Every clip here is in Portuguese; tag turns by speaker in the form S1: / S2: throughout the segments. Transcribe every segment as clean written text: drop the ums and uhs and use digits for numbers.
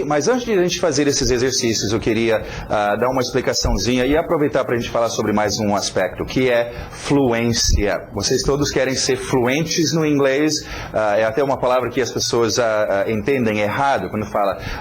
S1: Mas antes de a gente fazer esses exercícios, eu queria dar uma explicaçãozinha e aproveitar para a gente falar sobre mais um aspecto, que é fluência. Vocês todos querem ser fluentes no inglês, é até uma palavra que as pessoas entendem errado. Quando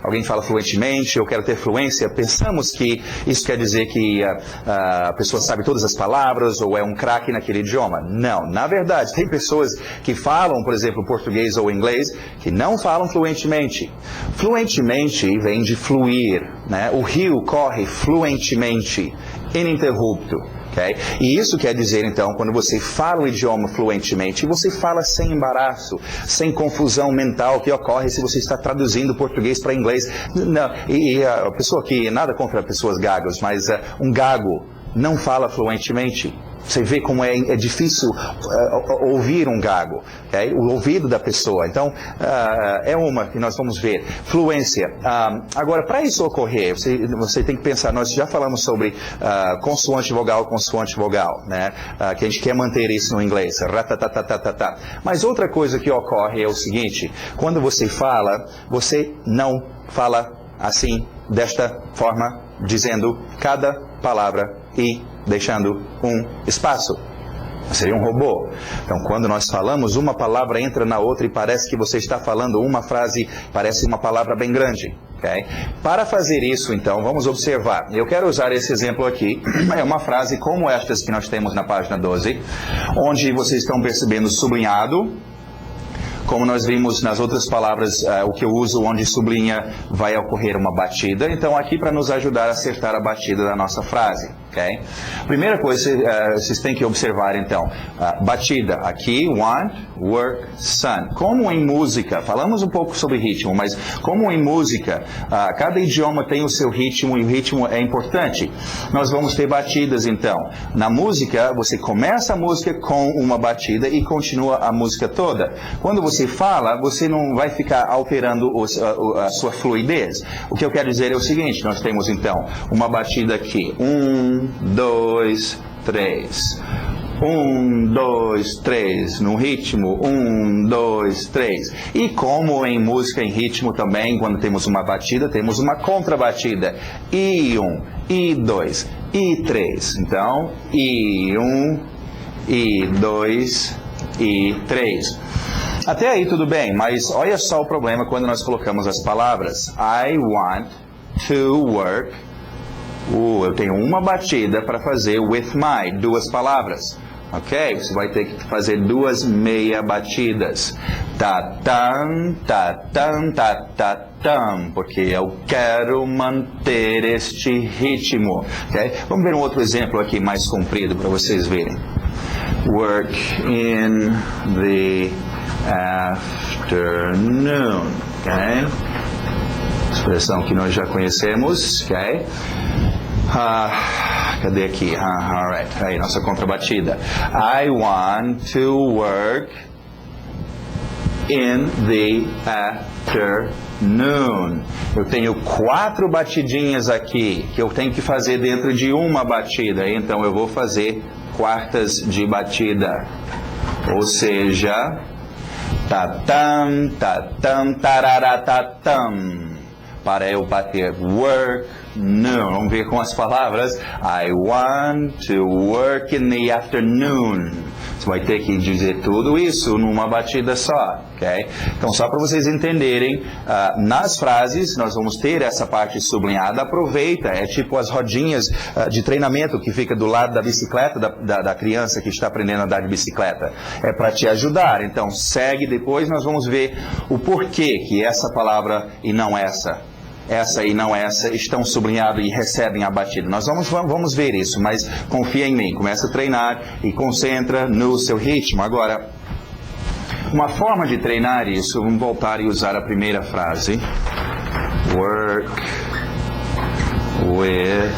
S1: alguém fala fluentemente, eu quero ter fluência, pensamos que isso quer dizer que a pessoa sabe todas as palavras ou é um craque naquele idioma. Não, na verdade, tem pessoas que falam, por exemplo, português ou inglês, que não falam fluentemente. Fluentemente vem de fluir, né? O rio corre fluentemente, ininterrupto, ok? E isso quer dizer, então, quando você fala um idioma fluentemente, você fala sem embaraço, sem confusão mental que ocorre se você está traduzindo português para inglês. Não, a pessoa que, nada contra pessoas gagas, mas um gago não fala fluentemente. Você vê como é difícil ouvir um gago, okay? O ouvido da pessoa. Então, é uma que nós vamos ver. Fluência. Agora, para isso ocorrer, você tem que pensar, nós já falamos sobre consoante vogal, né? Que a gente quer manter isso no inglês. Ratatatatata. Mas outra coisa que ocorre é o seguinte, quando você fala, você não fala assim, desta forma, dizendo cada palavra e deixando um espaço. Seria um robô. Então, quando nós falamos, uma palavra entra na outra e parece que você está falando uma frase, parece uma palavra bem grande. Okay? Para fazer isso, então, vamos observar. Eu quero usar esse exemplo aqui. É uma frase como estas que nós temos na página 12, onde vocês estão percebendo sublinhado. Como nós vimos nas outras palavras, o que eu uso onde sublinha vai ocorrer uma batida. Então, aqui para nos ajudar a acertar a batida da nossa frase. Okay? Primeira coisa, vocês têm que observar, então, batida. Aqui, want, work, sun. Como em música, falamos um pouco sobre ritmo, mas como em música, cada idioma tem o seu ritmo e o ritmo é importante. Nós vamos ter batidas, então. Na música, você começa a música com uma batida e continua a música toda. Quando você fala, você não vai ficar alterando a sua fluidez. O que eu quero dizer é o seguinte, nós temos, então, uma batida aqui. 1, 2, 3. 1, 2, 3. No ritmo, 1, 2, 3. E como em música em ritmo também, quando temos uma batida, temos uma contrabatida. E 1, e 2, e 3. Então, e 1, e 2, e 3. Até aí tudo bem, mas olha só o problema quando nós colocamos as palavras. I want to work. Eu tenho uma batida para fazer with my, duas palavras. Ok? Você vai ter que fazer duas meia batidas. Ta-tam, ta-tam, ta-tam, porque eu quero manter este ritmo. Ok? Vamos ver um outro exemplo aqui mais comprido para vocês verem. Work in the afternoon, ok? Expressão que nós já conhecemos, ok? Cadê aqui? Alright, aí nossa contrabatida. I want to work in the afternoon. Eu tenho 4 batidinhas aqui que eu tenho que fazer dentro de uma batida, então eu vou fazer quartas de batida. Ou seja, tatam, tatam, tararatatam. Para eu bater work, no. Vamos ver com as palavras. I want to work in the afternoon. Você vai ter que dizer tudo isso numa batida só, ok? Então, só para vocês entenderem, nas frases nós vamos ter essa parte sublinhada. Aproveita, é tipo as rodinhas de treinamento que fica do lado da bicicleta da criança que está aprendendo a andar de bicicleta. É para te ajudar. Então, segue depois, nós vamos ver o porquê que essa palavra e não essa e não essa, estão sublinhados e recebem a batida. Nós vamos ver isso, mas confia em mim. Começa a treinar e concentra no seu ritmo. Agora, uma forma de treinar isso, vamos voltar e usar a primeira frase. Work with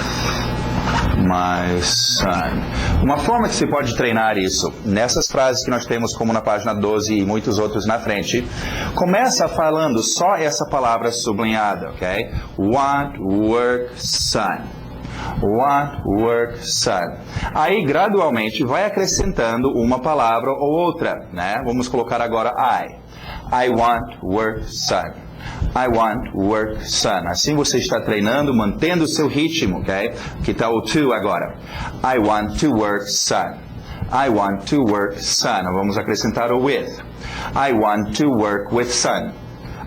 S1: my son. Uma forma que você pode treinar isso, nessas frases que nós temos como na página 12 e muitos outros na frente, começa falando só essa palavra sublinhada, ok? Want, work, son. Want, work, son. Aí, gradualmente, vai acrescentando uma palavra ou outra, né? Vamos colocar agora I want, work, son. I want work sun. Assim você está treinando, mantendo o seu ritmo, ok? Que tal o to agora? I want to work sun. I want to work sun. Vamos acrescentar o with. I want to work with sun.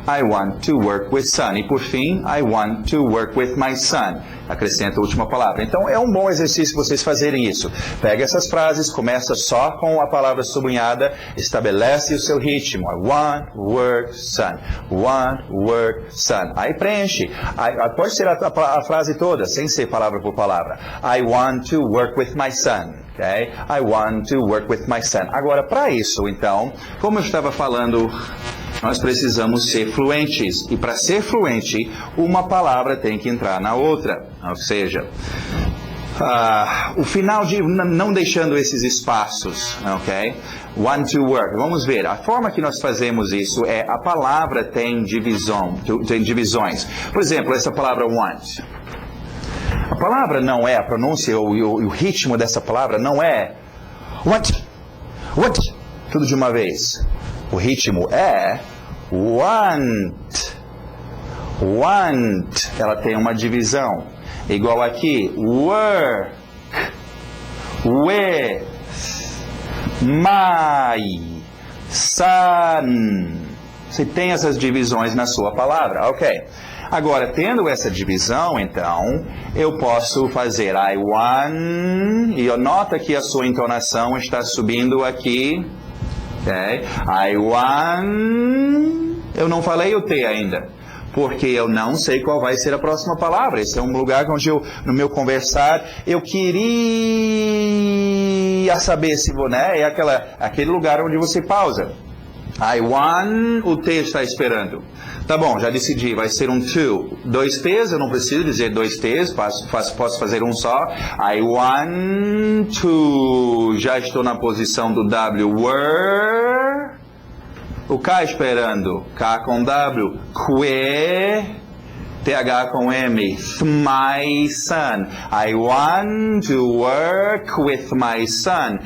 S1: I want to work with son. E por fim, I want to work with my son. Acrescenta a última palavra. Então é um bom exercício vocês fazerem isso. Pega essas frases, começa só com a palavra sublinhada, estabelece o seu ritmo. I want, work, son. Want, work, son. Aí preenche. Pode ser a frase toda, sem ser palavra por palavra. I want to work with my son. Okay? I want to work with my son. Agora, para isso, então, como eu estava falando, nós precisamos ser fluentes. E para ser fluente, uma palavra tem que entrar na outra. Ou seja, o final de não deixando esses espaços, ok? Want to work. Vamos ver. A forma que nós fazemos isso é a palavra tem divisões. Por exemplo, essa palavra want. A palavra não é, a pronúncia ou o ritmo dessa palavra não é want, tudo de uma vez. O ritmo é want. Ela tem uma divisão. Igual aqui, work, with, my, son. Você tem essas divisões na sua palavra, ok. Agora, tendo essa divisão, então, eu posso fazer I want, e nota que a sua entonação está subindo aqui, ok? I want, eu não falei o T ainda, porque eu não sei qual vai ser a próxima palavra. Esse é um lugar onde eu, no meu conversar, eu queria saber se vou, né? É aquele lugar onde você pausa. I want, o T está esperando. Tá bom, já decidi, vai ser um to. 2 T's, eu não preciso dizer 2 T's, posso fazer um só. I want to, já estou na posição do W, were. O K esperando, K com W, que, TH com M, my son. I want to work with my son,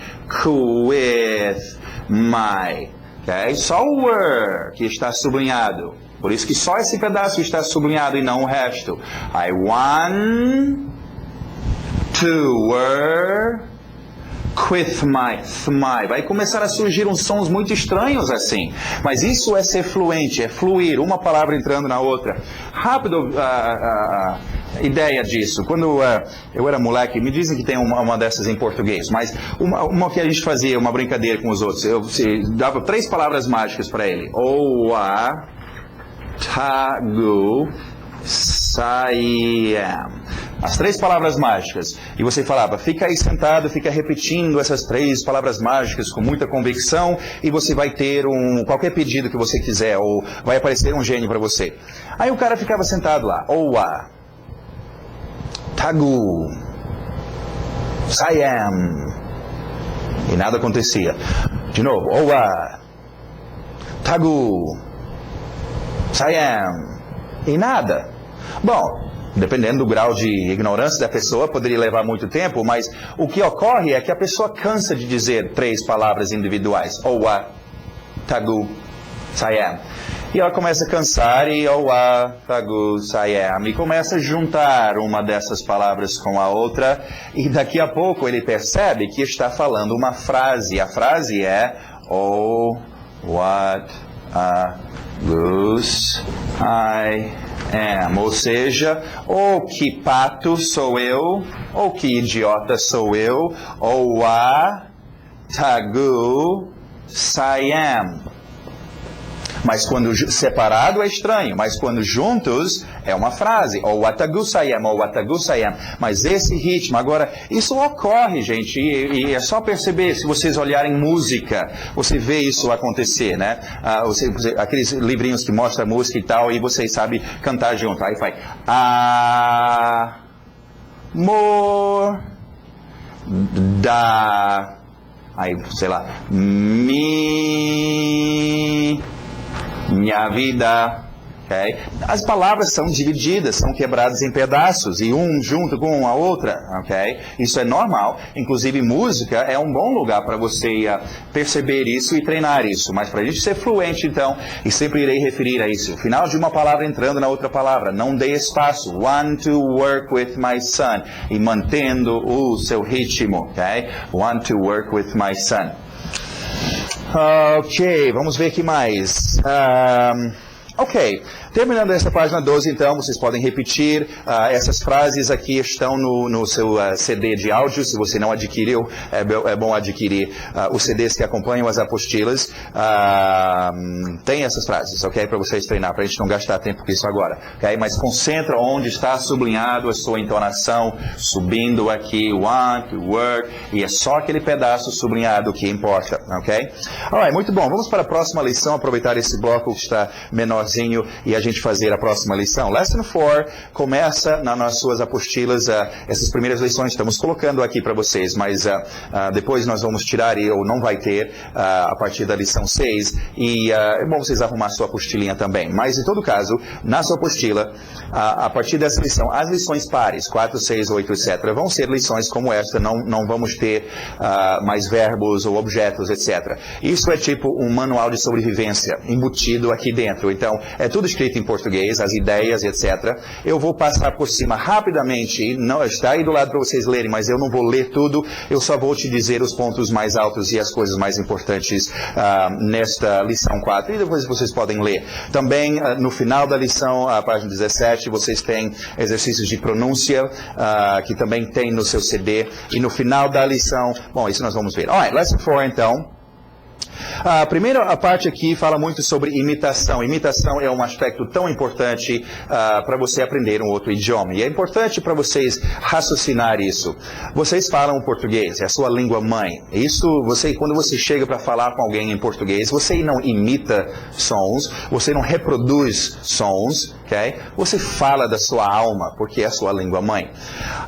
S1: with my. Okay? Só o were que está sublinhado. Por isso que só esse pedaço está sublinhado e não o resto. I want to work with my. Vai começar a surgir uns sons muito estranhos assim. Mas isso é ser fluente, é fluir, uma palavra entrando na outra. Rápido ideia disso. Quando eu era moleque, me dizem que tem uma dessas em português, mas uma que a gente fazia, uma brincadeira com os outros, eu dava 3 palavras mágicas para ele. Oa, tagu, sayam. As 3 palavras mágicas. E você falava, fica aí sentado, fica repetindo essas 3 palavras mágicas com muita convicção e você vai ter qualquer pedido que você quiser, ou vai aparecer um gênio para você. Aí o cara ficava sentado lá. Oa, tagu, sayam. E nada acontecia. De novo. Oa, tagu, sayam. E nada. Bom, dependendo do grau de ignorância da pessoa, poderia levar muito tempo, mas o que ocorre é que a pessoa cansa de dizer 3 palavras individuais. Oa, tagu, sayam. E ela começa a cansar e oa, tagu, sayam. E começa a juntar uma dessas palavras com a outra. E daqui a pouco ele percebe que está falando uma frase. A frase é oh, what a goose I am. Ou seja, ou que pato sou eu, ou que idiota sou eu, ou a tagu sayam. Mas quando separado é estranho, mas quando juntos é uma frase, ou atagu sayam, ou atagu sayam. Mas esse ritmo, agora, isso ocorre, gente, e é só perceber, se vocês olharem música, você vê isso acontecer, né? Aqueles livrinhos que mostram música e tal, e vocês sabem cantar junto. Aí faz amor da, aí, sei lá, minha vida, Okay? As palavras são divididas, são quebradas em pedaços, e um junto com a outra, okay? Isso é normal, inclusive música é um bom lugar para você perceber isso e treinar isso, mas para a gente ser fluente, então, e sempre irei referir a isso, o final de uma palavra entrando na outra palavra, não dê espaço, want to work with my son, e mantendo o seu ritmo, okay? Want to work with my son. Ok, vamos ver aqui mais. Ok, terminando esta página 12, então, vocês podem repetir, essas frases aqui estão no seu CD de áudio, se você não adquiriu, é bom adquirir os CDs que acompanham as apostilas, tem essas frases, ok, para vocês treinar, para a gente não gastar tempo com isso agora, ok, mas concentra onde está sublinhado a sua entonação, subindo aqui, want, work, e é só aquele pedaço sublinhado que importa, ok? Alright, muito bom, vamos para a próxima lição, aproveitar esse bloco que está menor e a gente fazer a próxima lição. Lesson 4 começa nas suas apostilas, essas primeiras lições estamos colocando aqui para vocês, mas depois nós vamos tirar, ou não vai ter, a partir da lição 6, e é bom vocês arrumar a sua apostilinha também. Mas, em todo caso, na sua apostila, a partir dessa lição, as lições pares, 4, 6, 8, etc., vão ser lições como esta, não vamos ter mais verbos ou objetos, etc. Isso é tipo um manual de sobrevivência embutido aqui dentro. Então, é tudo escrito em português, as ideias, etc. Eu vou passar por cima rapidamente, não está aí do lado para vocês lerem, mas eu não vou ler tudo, eu só vou te dizer os pontos mais altos e as coisas mais importantes nesta lição 4, e depois vocês podem ler. Também, no final da lição, a página 17, vocês têm exercícios de pronúncia, que também tem no seu CD, e no final da lição, bom, isso nós vamos ver. Alright, lesson 4, então. A primeira parte aqui fala muito sobre imitação. Imitação é um aspecto tão importante para você aprender um outro idioma. E é importante para vocês raciocinar isso. Vocês falam português, é a sua língua mãe. Isso, quando você chega para falar com alguém em português, você não imita sons, você não reproduz sons, ok? Você fala da sua alma, porque é a sua língua mãe.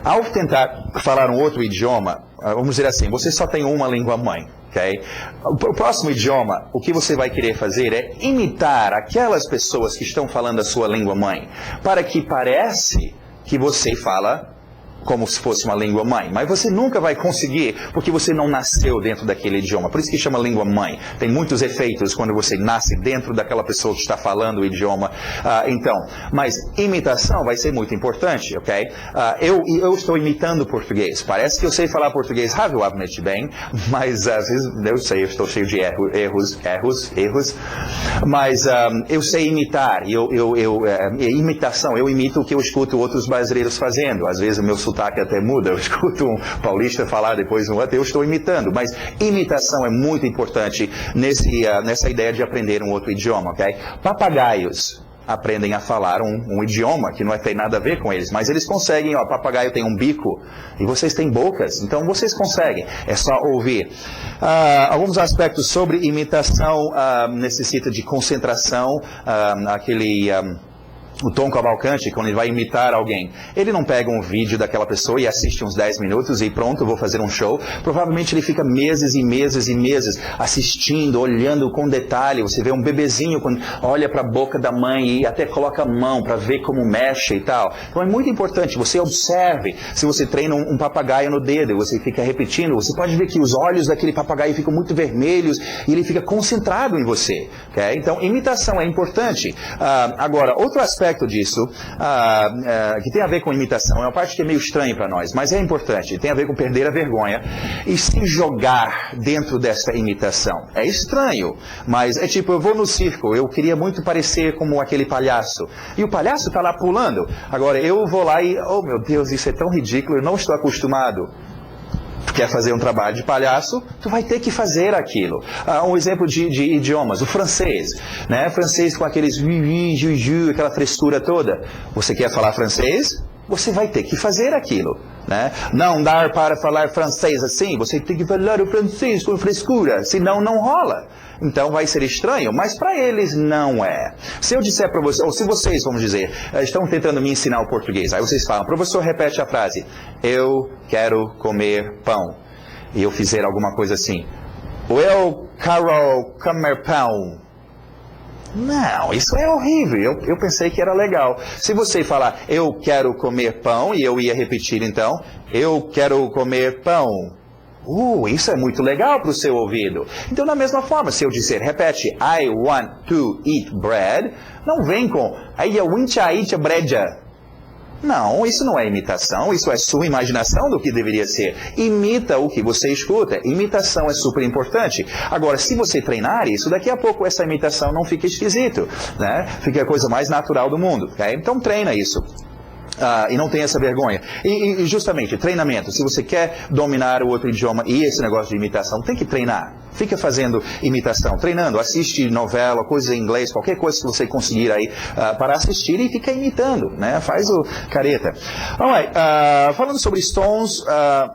S1: Ao tentar falar um outro idioma, vamos dizer assim, você só tem uma língua mãe. Okay? O próximo idioma, o que você vai querer fazer é imitar aquelas pessoas que estão falando a sua língua mãe, para que parece que você fala como se fosse uma língua mãe, mas você nunca vai conseguir, porque você não nasceu dentro daquele idioma, por isso que chama língua mãe. Tem muitos efeitos quando você nasce dentro daquela pessoa que está falando o idioma, mas imitação vai ser muito importante, ok? Eu estou imitando português, parece que eu sei falar português razoavelmente bem, mas às vezes, eu sei, eu estou cheio de erros, mas eu sei imitar, imitação, eu imito o que eu escuto outros brasileiros fazendo, às vezes o meu sotaque até muda, eu escuto um paulista falar, depois um outro, eu estou imitando, mas imitação é muito importante nessa ideia de aprender um outro idioma, ok? Papagaios aprendem a falar um idioma que não tem nada a ver com eles, mas eles conseguem, papagaio tem um bico e vocês têm bocas, então vocês conseguem, é só ouvir. Alguns aspectos sobre imitação necessita de concentração, o Tom Cavalcante, quando ele vai imitar alguém, ele não pega um vídeo daquela pessoa e assiste uns 10 minutos e pronto, vou fazer um show. Provavelmente ele fica meses e meses e meses assistindo, olhando com detalhe. Você vê um bebezinho quando olha para a boca da mãe e até coloca a mão para ver como mexe e tal. Então é muito importante, você observe. Se você treina um papagaio no dedo, você fica repetindo, você pode ver que os olhos daquele papagaio ficam muito vermelhos e ele fica concentrado em você. Okay? Então imitação é importante. Agora, outro aspecto disso, que tem a ver com imitação, é uma parte que é meio estranha para nós, mas é importante, tem a ver com perder a vergonha e se jogar dentro dessa imitação. É estranho, mas é tipo, eu vou no circo, eu queria muito parecer como aquele palhaço, e o palhaço está lá pulando, agora eu vou lá e, oh meu Deus, isso é tão ridículo, eu não estou acostumado. Tu quer fazer um trabalho de palhaço, tu vai ter que fazer aquilo. Um exemplo de idiomas, o francês, né? Francês com aqueles juju, aquela frescura toda. Você quer falar francês? Você vai ter que fazer aquilo, né? Não dá para falar francês assim, você tem que falar o francês com frescura, senão não rola. Então vai ser estranho, mas para eles não é. Se eu disser para vocês, ou se vocês, vamos dizer, estão tentando me ensinar o português, aí vocês falam, professor, repete a frase, eu quero comer pão. E eu fizer alguma coisa assim, eu quero comer pão. Não, isso é horrível. Eu pensei que era legal. Se você falar, eu quero comer pão, e eu ia repetir então, eu quero comer pão. Isso é muito legal para o seu ouvido. Então, da mesma forma, se eu disser, repete, I want to eat bread, não vem com, I want to eat bread. Não, isso não é imitação, isso é sua imaginação do que deveria ser. Imita o que você escuta. Imitação é super importante. Agora, se você treinar isso, daqui a pouco essa imitação não fica esquisito, né? Fica a coisa mais natural do mundo. Okay? Então treina isso. E não tenha essa vergonha. E justamente, treinamento. Se você quer dominar o outro idioma e esse negócio de imitação, tem que treinar. Fica fazendo imitação, treinando. Assiste novela, coisas em inglês, qualquer coisa que você conseguir aí para assistir e fica imitando, né? Faz o careta. Alright, falando sobre sons,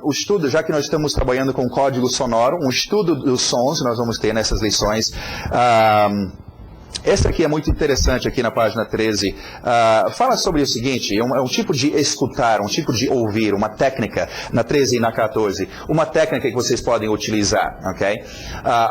S1: o estudo, já que nós estamos trabalhando com código sonoro, um estudo dos sons nós vamos ter nessas lições. Essa aqui é muito interessante aqui na página 13. Fala sobre o seguinte, é um tipo de escutar, um tipo de ouvir, uma técnica, na 13 e na 14, uma técnica que vocês podem utilizar, ok?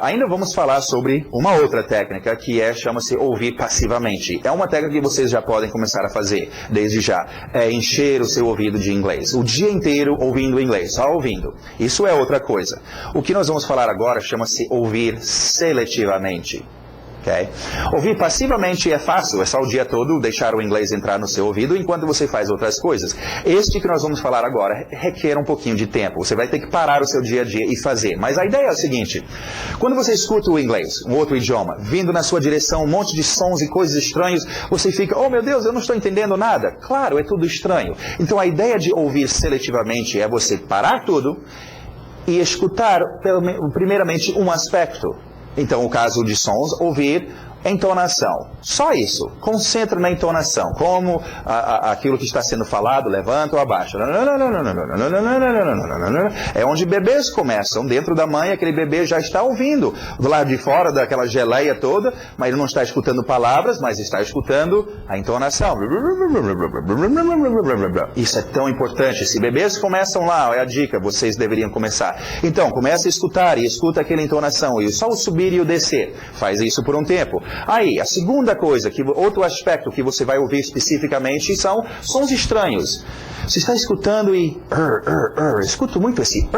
S1: Ainda vamos falar sobre uma outra técnica que chama-se ouvir passivamente. É uma técnica que vocês já podem começar a fazer, desde já. É encher o seu ouvido de inglês. O dia inteiro ouvindo inglês, só ouvindo. Isso é outra coisa. O que nós vamos falar agora chama-se ouvir seletivamente. Okay? Ouvir passivamente é fácil, é só o dia todo deixar o inglês entrar no seu ouvido enquanto você faz outras coisas. Este que nós vamos falar agora requer um pouquinho de tempo. Você vai ter que parar o seu dia a dia e fazer. Mas a ideia é a seguinte, quando você escuta o inglês, um outro idioma, vindo na sua direção um monte de sons e coisas estranhas, você fica, oh meu Deus, eu não estou entendendo nada. Claro, é tudo estranho. Então a ideia de ouvir seletivamente é você parar tudo e escutar primeiramente um aspecto. Então, o caso de sons, ouvir entonação. Só isso. Concentra na entonação. Como aquilo que está sendo falado, levanta ou abaixa. É onde bebês começam. Dentro da mãe, aquele bebê já está ouvindo. Do lado de fora daquela geleia toda, mas ele não está escutando palavras, mas está escutando a entonação. Isso é tão importante. Se bebês começam lá, é a dica, vocês deveriam começar. Então, comece a escutar e escuta aquela entonação. E só o subir e o descer. Faz isso por um tempo. Aí, a segunda coisa, outro aspecto que você vai ouvir especificamente são sons estranhos. Você está escutando e... escuto muito esse...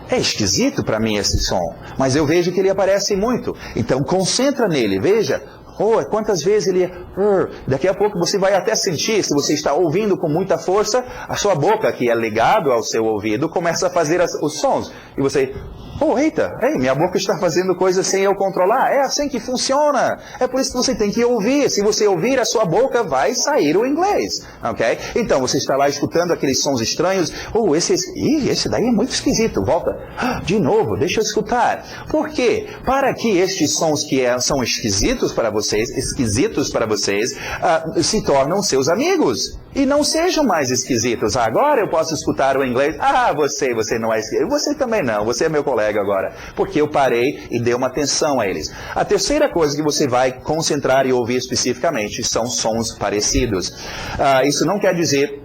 S1: É esquisito para mim esse som, mas eu vejo que ele aparece muito. Então, concentra nele, veja... quantas vezes ele é... Daqui a pouco você vai até sentir, se você está ouvindo com muita força, a sua boca, que é ligado ao seu ouvido, começa a fazer os sons. E você... eita, minha boca está fazendo coisas sem eu controlar. É assim que funciona. É por isso que você tem que ouvir. Se você ouvir, a sua boca vai sair o inglês. Ok? Então, você está lá escutando aqueles sons estranhos. Esse daí é muito esquisito. Volta. De novo, deixa eu escutar. Por quê? Para que estes sons que são esquisitos para vocês, se tornam seus amigos. E não sejam mais esquisitos. Agora eu posso escutar o inglês. Você não é esquisito. Você também não. Você é meu colega agora. Porque eu parei e dei uma atenção a eles. A terceira coisa que você vai concentrar e ouvir especificamente são sons parecidos. Isso não quer dizer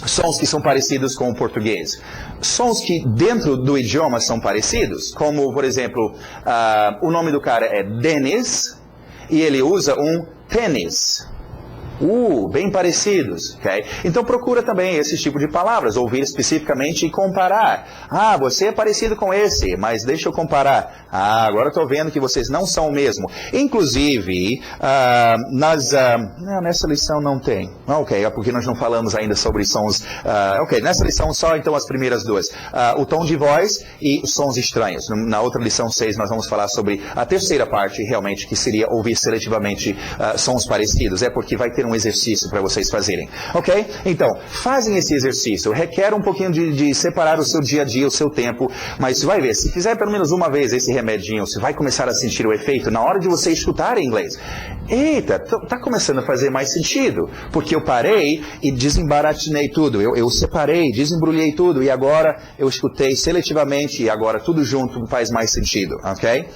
S1: sons que são parecidos com o português. Sons que dentro do idioma são parecidos. Como, por exemplo, o nome do cara é Dennis e ele usa um tênis. Bem parecidos, ok? Então procura também esse tipo de palavras, ouvir especificamente e comparar. Você é parecido com esse, mas deixa eu comparar. Agora eu estou vendo que vocês não são o mesmo. Inclusive, nessa lição não tem. Ok, porque nós não falamos ainda sobre sons. Nessa lição só então as primeiras duas. O tom de voz e sons estranhos. Na outra lição 6 nós vamos falar sobre a terceira parte, realmente, que seria ouvir seletivamente sons parecidos. É porque vai ter um exercício para vocês fazerem, ok? Então, fazem esse exercício, requer um pouquinho de separar o seu dia a dia, o seu tempo, mas você vai ver, se fizer pelo menos uma vez esse remedinho, você vai começar a sentir o efeito na hora de você escutar em inglês. Eita, tá começando a fazer mais sentido, porque eu parei e desembaratinei tudo, eu separei, desembrulhei tudo, e agora eu escutei seletivamente, e agora tudo junto faz mais sentido, ok?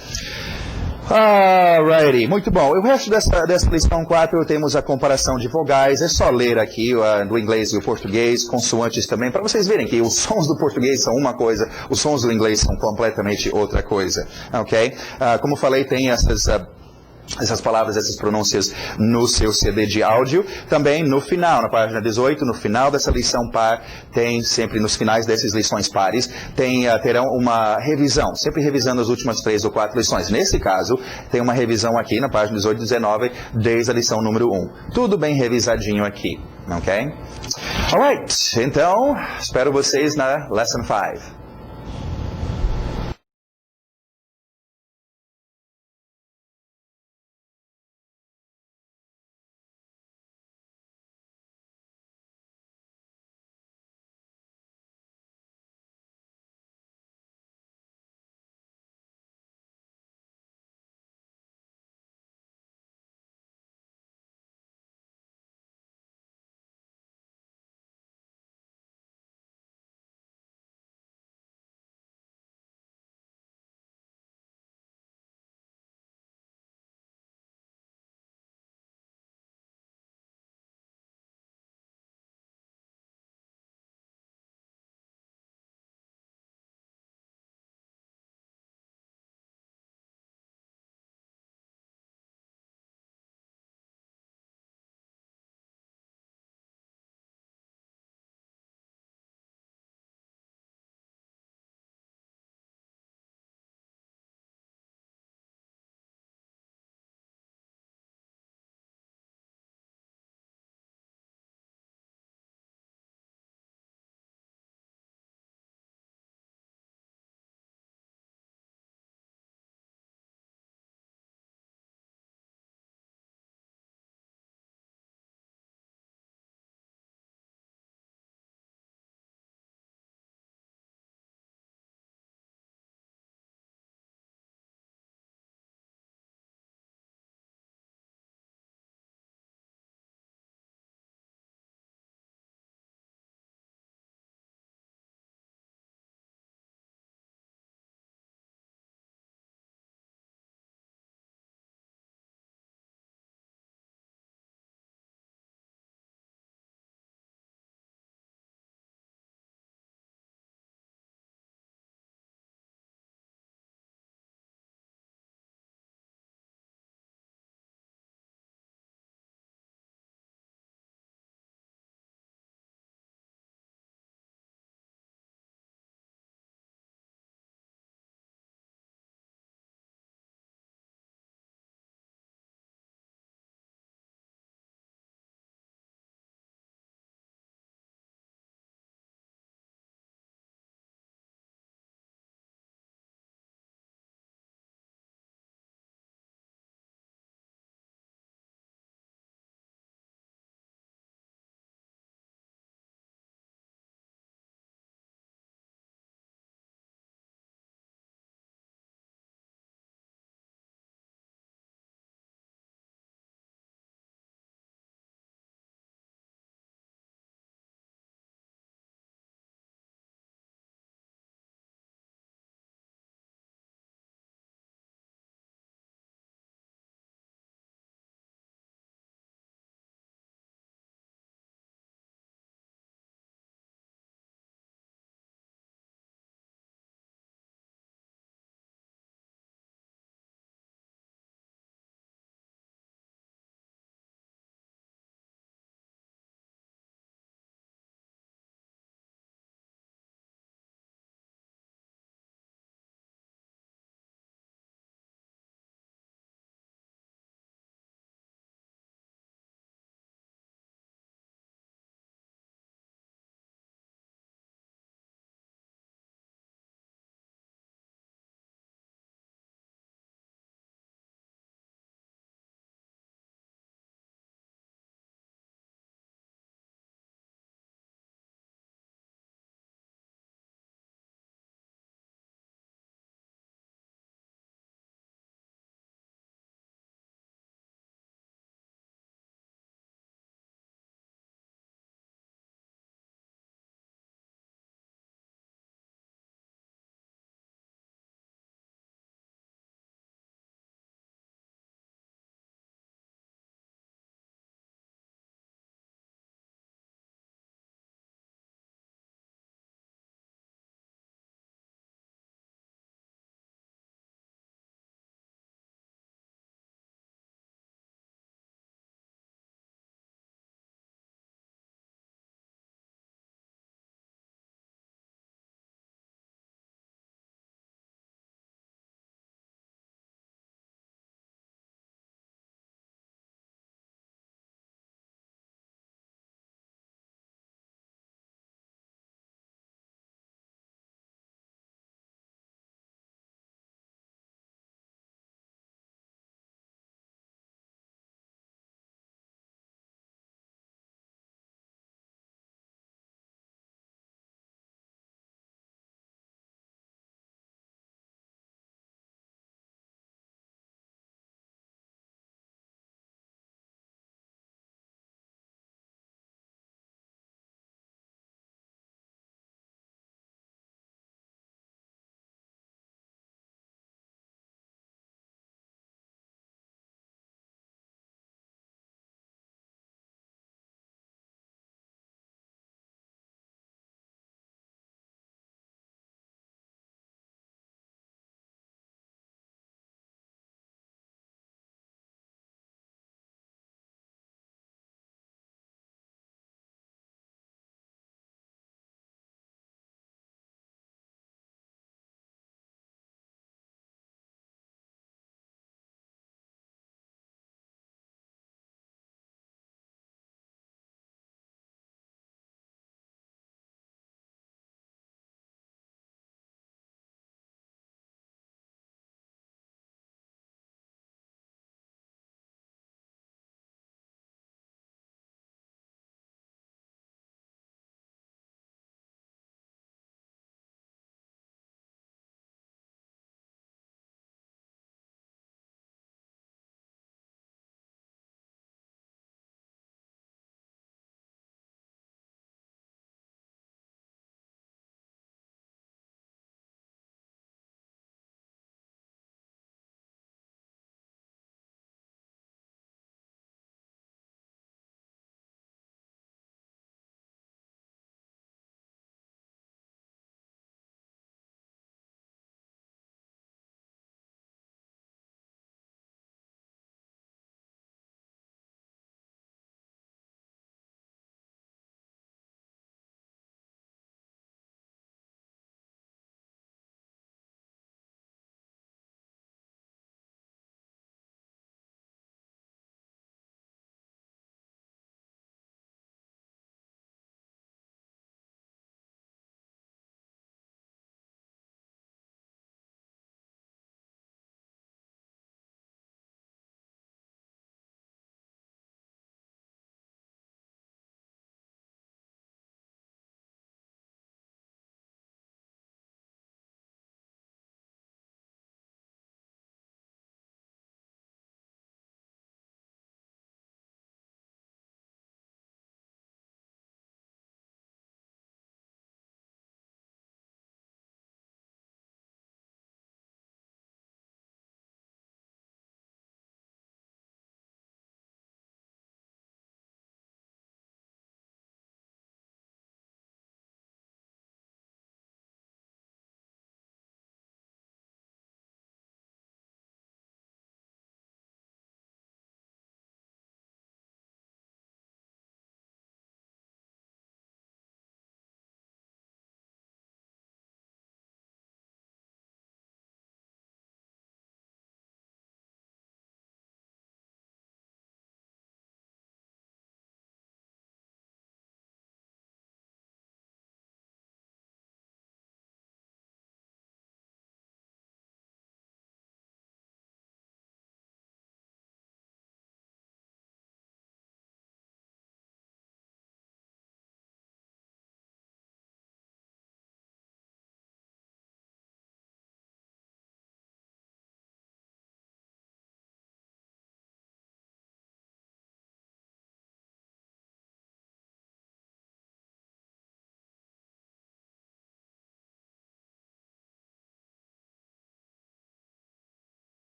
S1: Alrighty, muito bom. O resto dessa lição 4 temos a comparação de vogais. É só ler aqui do inglês e o português, consoantes também, para vocês verem que os sons do português são uma coisa, os sons do inglês são completamente outra coisa. Ok? Como falei, tem essas essas palavras, essas pronúncias no seu CD de áudio. Também no final, na página 18, no final dessa lição par, tem sempre nos finais dessas lições pares, terão uma revisão, sempre revisando as últimas 3 ou 4 lições. Nesse caso, tem uma revisão aqui na página 18 e 19, desde a lição número 1. Tudo bem revisadinho aqui, ok? Alright, então, espero vocês na Lesson 5.